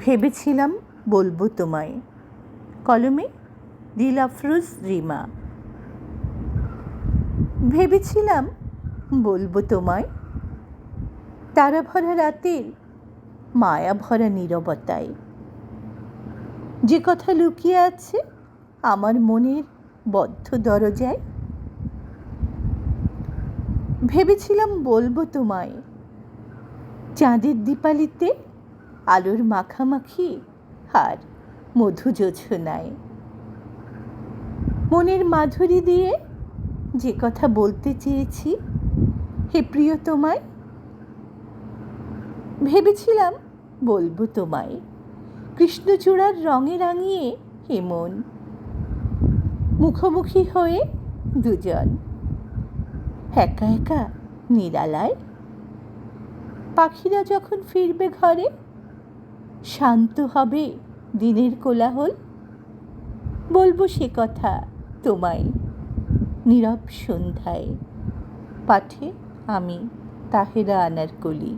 ভেবেছিলাম বলবো তোমায়। কলমে দিলআফরোজ রিমা। ভেবেছিলাম বলবো তোমায় তারা ভরা রাতের মায়া ভরা নীরবতায়, যে কথা লুকিয়ে আছে আমার মনের বদ্ধ দরজায়। ভেবেছিলাম বলবো তোমায় চাঁদের দীপালিতে আলোর মাখামাখি আর মধু জোছনায়, মনের মাধুরী দিয়ে যে কথা বলতে চেয়েছি হে প্রিয় তোমায়। ভেবেছিলাম বলবো তোমায় কৃষ্ণচূড়ার রঙে রাঙিয়ে হে মন, মুখোমুখি হয়ে দুজন একা একা নিরালায়। পাখিরা যখন ফিরবে ঘরে, শান্ত হবে দিনের কোলাহল, বলবো সে কথা তোমায় নীরব সন্ধ্যায়। পাঠে আমি তাহেরা আনারকলি।